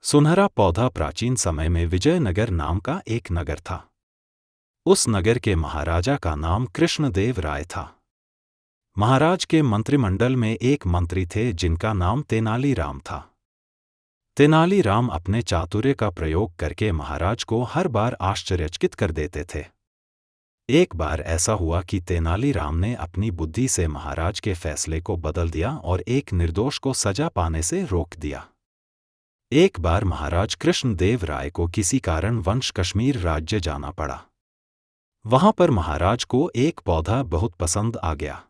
सुनहरा पौधा प्राचीन समय में विजयनगर नाम का एक नगर था। उस नगर के महाराजा का नाम कृष्णदेव राय था। महाराज के मंत्रिमंडल में एक मंत्री थे जिनका नाम तेनालीराम था। तेनालीराम अपने चातुर्य का प्रयोग करके महाराज को हर बार आश्चर्यचकित कर देते थे। एक बार ऐसा हुआ कि तेनालीराम ने अपनी बुद्धि से महाराज के फैसले को बदल दिया और एक निर्दोष को सजा पाने से रोक दिया। एक बार महाराज कृष्णदेव राय को किसी कारण वंश कश्मीर राज्य जाना पड़ा। वहां पर महाराज को एक पौधा बहुत पसंद आ गया।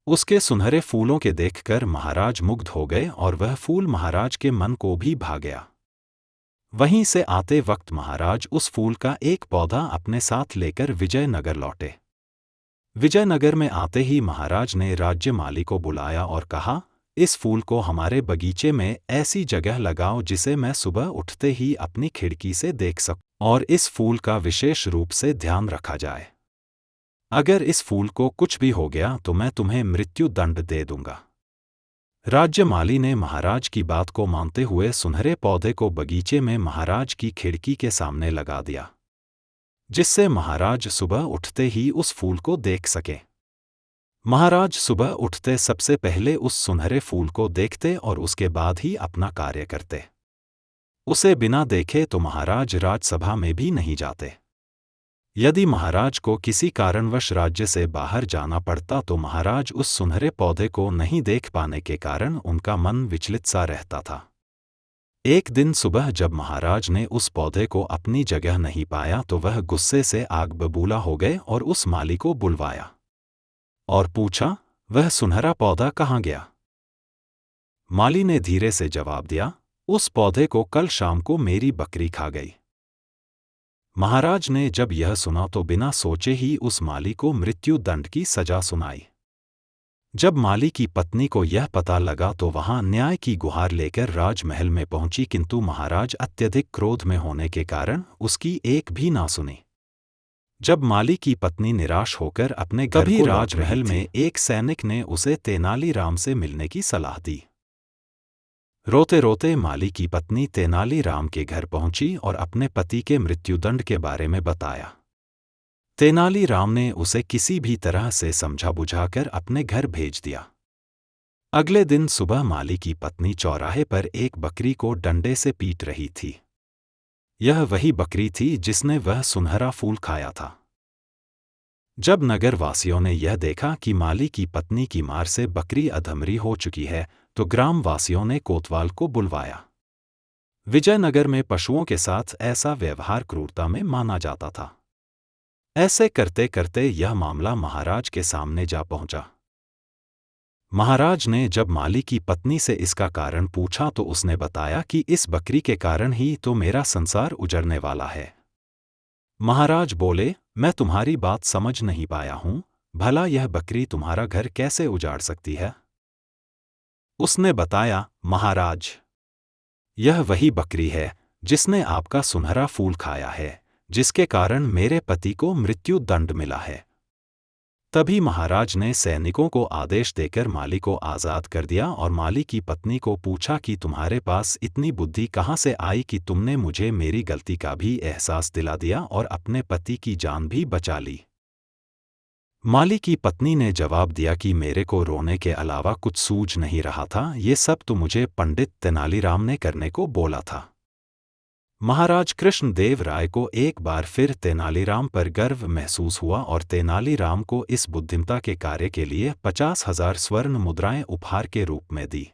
उसके सुनहरे फूलों के देखकर महाराज मुग्ध हो गए और वह फूल महाराज के मन को भी भा गया। वहीं से आते वक्त महाराज उस फूल का एक पौधा अपने साथ लेकर विजयनगर लौटे। विजयनगर में आते ही महाराज ने राज्य माली को बुलाया और कहा, इस फूल को हमारे बगीचे में ऐसी जगह लगाओ जिसे मैं सुबह उठते ही अपनी खिड़की से देख सकूं और इस फूल का विशेष रूप से ध्यान रखा जाए। अगर इस फूल को कुछ भी हो गया तो मैं तुम्हें मृत्यु दंड दे दूंगा। राज्य माली ने महाराज की बात को मानते हुए सुनहरे पौधे को बगीचे में महाराज की खिड़की के सामने लगा दिया, जिससे महाराज सुबह उठते ही उस फूल को देख सके। महाराज सुबह उठते सबसे पहले उस सुनहरे फूल को देखते और उसके बाद ही अपना कार्य करते। उसे बिना देखे तो महाराज राजसभा में भी नहीं जाते। यदि महाराज को किसी कारणवश राज्य से बाहर जाना पड़ता तो महाराज उस सुनहरे पौधे को नहीं देख पाने के कारण उनका मन विचलित सा रहता था। एक दिन सुबह जब महाराज ने उस पौधे को अपनी जगह नहीं पाया तो वह गुस्से से आग बबूला हो गए और उस माली को बुलवाया और पूछा, वह सुनहरा पौधा कहाँ गया? माली ने धीरे से जवाब दिया, उस पौधे को कल शाम को मेरी बकरी खा गई। महाराज ने जब यह सुना तो बिना सोचे ही उस माली को मृत्यु दंड की सजा सुनाई। जब माली की पत्नी को यह पता लगा तो वहां न्याय की गुहार लेकर राजमहल में पहुंची, किंतु महाराज अत्यधिक क्रोध में होने के कारण उसकी एक भी ना सुनी। जब माली की पत्नी निराश होकर अपने घर को राजमहल में एक सैनिक ने उसे तेनालीराम से मिलने की सलाह दी। रोते रोते माली की पत्नी तेनालीराम के घर पहुंची और अपने पति के मृत्युदंड के बारे में बताया। तेनालीराम ने उसे किसी भी तरह से समझा बुझाकर अपने घर भेज दिया। अगले दिन सुबह माली की पत्नी चौराहे पर एक बकरी को डंडे से पीट रही थी। यह वही बकरी थी जिसने वह सुनहरा फूल खाया था। जब नगर वासियों ने यह देखा कि माली की पत्नी की मार से बकरी अधमरी हो चुकी है तो ग्राम वासियों ने कोतवाल को बुलवाया। विजयनगर में पशुओं के साथ ऐसा व्यवहार क्रूरता में माना जाता था। ऐसे करते करते यह मामला महाराज के सामने जा पहुंचा। महाराज ने जब माली की पत्नी से इसका कारण पूछा तो उसने बताया कि इस बकरी के कारण ही तो मेरा संसार उजड़ने वाला है। महाराज बोले, मैं तुम्हारी बात समझ नहीं पाया हूं, भला यह बकरी तुम्हारा घर कैसे उजाड़ सकती है? उसने बताया, महाराज, यह वही बकरी है जिसने आपका सुनहरा फूल खाया है, जिसके कारण मेरे पति को मृत्यु दंड मिला है। तभी महाराज ने सैनिकों को आदेश देकर माली को आज़ाद कर दिया और माली की पत्नी को पूछा कि तुम्हारे पास इतनी बुद्धि कहाँ से आई कि तुमने मुझे मेरी गलती का भी एहसास दिला दिया और अपने पति की जान भी बचा ली। माली की पत्नी ने जवाब दिया कि मेरे को रोने के अलावा कुछ सूझ नहीं रहा था, ये सब तो मुझे पंडित तेनालीराम ने करने को बोला था। महाराज कृष्णदेव राय को एक बार फिर तेनालीराम पर गर्व महसूस हुआ और तेनालीराम को इस बुद्धिमता के कार्य के लिए 50,000 स्वर्ण मुद्राएं उपहार के रूप में दी।